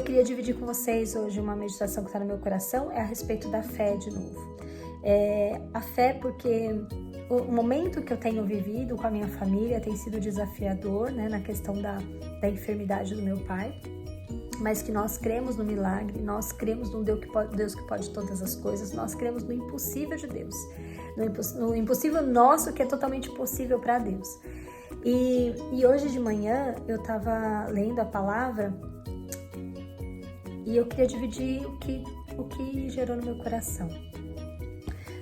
queria dividir com vocês hoje uma meditação que está no meu coração é a respeito da fé de novo. A fé porque o momento que eu tenho vivido com a minha família tem sido desafiador, né, na questão da enfermidade do meu pai, mas que nós cremos no milagre, nós cremos no Deus que pode todas as coisas, nós cremos no impossível de Deus, no impossível nosso que é totalmente possível para Deus. E hoje de manhã eu estava lendo a palavra e eu queria dividir o que gerou no meu coração.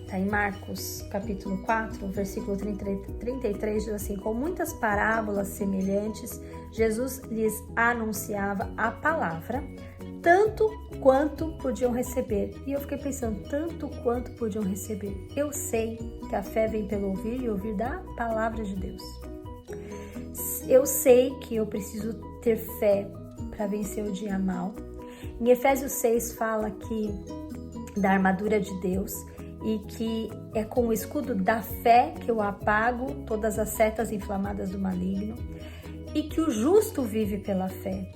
Está em Marcos, capítulo 4, versículo 33, diz assim: com muitas parábolas semelhantes, Jesus lhes anunciava a palavra, tanto quanto podiam receber. E eu fiquei pensando, tanto quanto podiam receber. Eu sei que a fé vem pelo ouvir e ouvir da palavra de Deus. Eu sei que eu preciso ter fé para vencer o dia mal. Em Efésios 6 fala que da armadura de Deus e que é com o escudo da fé que eu apago todas as setas inflamadas do maligno e que o justo vive pela fé.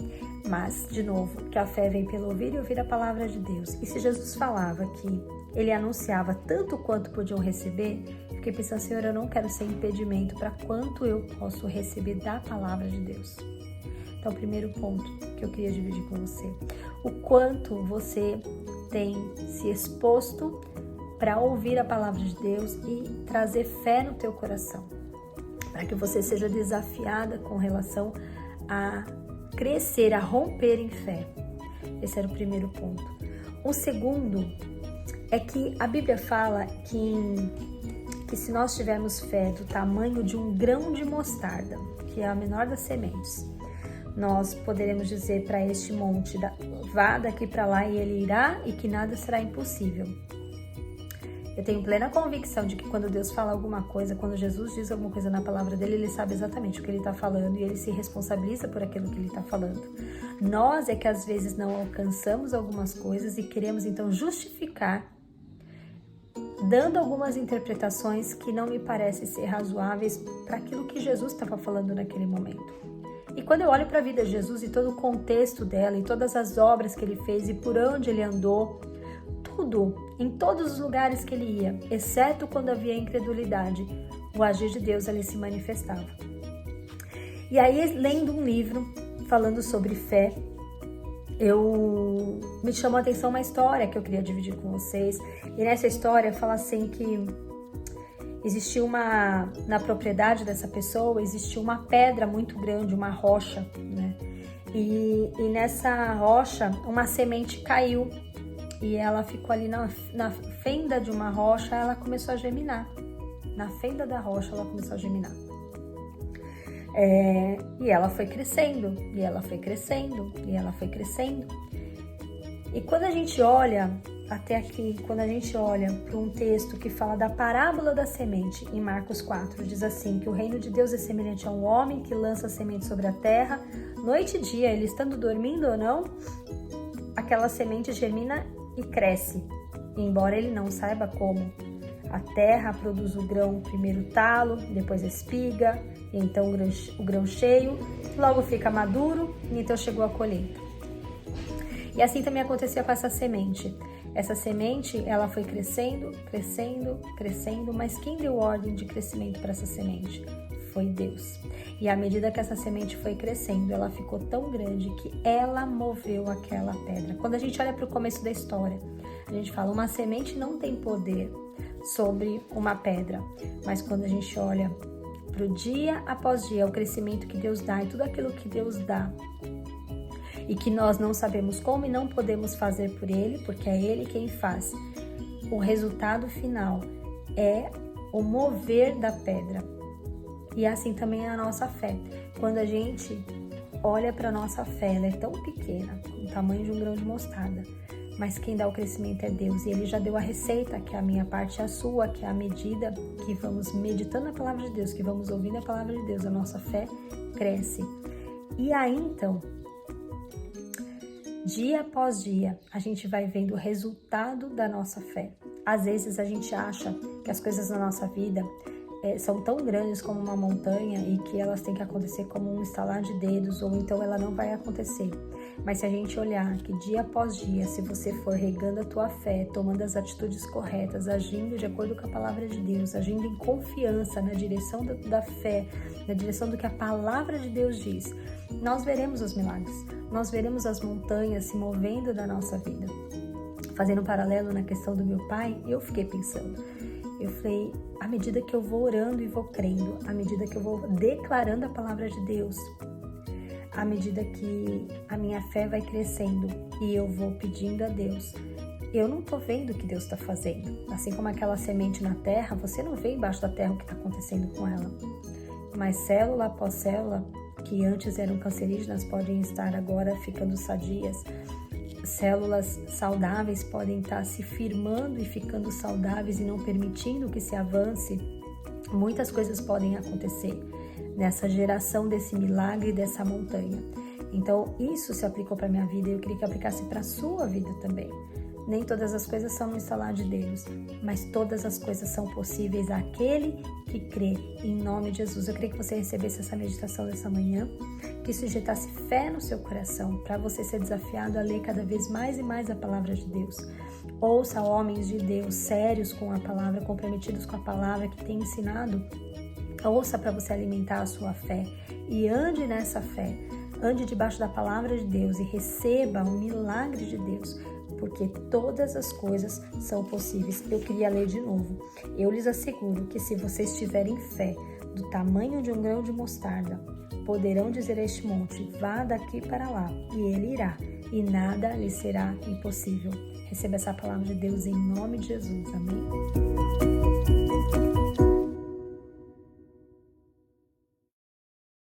Mas, de novo, que a fé vem pelo ouvir e ouvir a palavra de Deus. E se Jesus falava que ele anunciava tanto quanto podiam receber, fiquei pensando, Senhor, eu não quero ser impedimento para quanto eu posso receber da palavra de Deus. Então, o primeiro ponto que eu queria dividir com você, o quanto você tem se exposto para ouvir a palavra de Deus e trazer fé no teu coração, para que você seja desafiada com relação a crescer, a romper em fé. Esse era o primeiro ponto. O segundo é que a Bíblia fala que se nós tivermos fé do tamanho de um grão de mostarda, que é a menor das sementes, nós poderemos dizer para este monte, vá daqui para lá e ele irá, e que nada será impossível. Eu tenho plena convicção de que quando Deus fala alguma coisa, quando Jesus diz alguma coisa na palavra dele, ele sabe exatamente o que ele está falando e ele se responsabiliza por aquilo que ele está falando. Nós é que às vezes não alcançamos algumas coisas e queremos então justificar, dando algumas interpretações que não me parecem ser razoáveis para aquilo que Jesus estava falando naquele momento. E quando eu olho para a vida de Jesus e todo o contexto dela e todas as obras que ele fez e por onde ele andou, tudo, em todos os lugares que ele ia, exceto quando havia incredulidade, o agir de Deus ali se manifestava. E aí, lendo um livro falando sobre fé, me chamou a atenção uma história que eu queria dividir com vocês. E nessa história fala assim que existia na propriedade dessa pessoa, existia uma pedra muito grande, uma rocha, né? E nessa rocha, uma semente caiu. E ela ficou ali na fenda de uma rocha, ela começou a germinar. Na fenda da rocha, ela começou a germinar. E ela foi crescendo, e ela foi crescendo, e ela foi crescendo. E quando a gente olha até aqui, quando a gente olha para um texto que fala da parábola da semente, em Marcos 4, diz assim, que o reino de Deus é semelhante a um homem que lança a semente sobre a terra, noite e dia, ele estando dormindo ou não, aquela semente germina e cresce, embora ele não saiba como. A terra produz o grão, primeiro o talo, depois a espiga, e então o grão cheio, logo fica maduro, e então chegou a colheita. E assim também acontecia com essa semente. Essa semente, ela foi crescendo, crescendo, crescendo, mas quem deu ordem de crescimento para essa semente? Foi Deus. E à medida que essa semente foi crescendo, ela ficou tão grande que ela moveu aquela pedra. Quando a gente olha para o começo da história, a gente fala, uma semente não tem poder sobre uma pedra. Mas quando a gente olha para o dia após dia, o crescimento que Deus dá e tudo aquilo que Deus dá, e que nós não sabemos como e não podemos fazer por Ele, porque é Ele quem faz. O resultado final é o mover da pedra. E assim também é a nossa fé. Quando a gente olha para a nossa fé, ela é tão pequena, com o tamanho de um grão de mostarda, mas quem dá o crescimento é Deus. E Ele já deu a receita, que a minha parte é a sua, que é a medida que vamos meditando a palavra de Deus, que vamos ouvindo a palavra de Deus, a nossa fé cresce. E aí, então, dia após dia, a gente vai vendo o resultado da nossa fé. Às vezes a gente acha que as coisas na nossa vida são tão grandes como uma montanha e que elas têm que acontecer como um estalar de dedos, ou então ela não vai acontecer. Mas se a gente olhar que dia após dia, se você for regando a tua fé, tomando as atitudes corretas, agindo de acordo com a palavra de Deus, agindo em confiança na direção da fé, na direção do que a palavra de Deus diz, nós veremos os milagres, nós veremos as montanhas se movendo da nossa vida. Fazendo um paralelo na questão do meu pai, eu fiquei pensando, eu falei, à medida que eu vou orando e vou crendo, à medida que eu vou declarando a palavra de Deus, à medida que a minha fé vai crescendo e eu vou pedindo a Deus, eu não tô vendo o que Deus está fazendo. Assim como aquela semente na terra, você não vê embaixo da terra o que está acontecendo com ela. Mas célula após célula, que antes eram cancerígenas, podem estar agora ficando sadias. Células saudáveis podem estar se firmando e ficando saudáveis e não permitindo que se avance. Muitas coisas podem acontecer nessa geração desse milagre, dessa montanha. Então, isso se aplicou para a minha vida e eu queria que aplicasse para a sua vida também. Nem todas as coisas são no instalar de Deus, mas todas as coisas são possíveis àquele que crê, em nome de Jesus. Eu queria que você recebesse essa meditação dessa manhã, que isso injetasse fé no seu coração, para você ser desafiado a ler cada vez mais e mais a palavra de Deus. Ouça homens de Deus sérios com a palavra, comprometidos com a palavra, que têm ensinado. Ouça para você alimentar a sua fé e ande nessa fé, ande debaixo da palavra de Deus e receba o milagre de Deus, porque todas as coisas são possíveis. Eu queria ler de novo. Eu lhes asseguro que se vocês tiverem fé do tamanho de um grão de mostarda, poderão dizer a este monte, vá daqui para lá, e ele irá, e nada lhe será impossível. Receba essa palavra de Deus em nome de Jesus. Amém?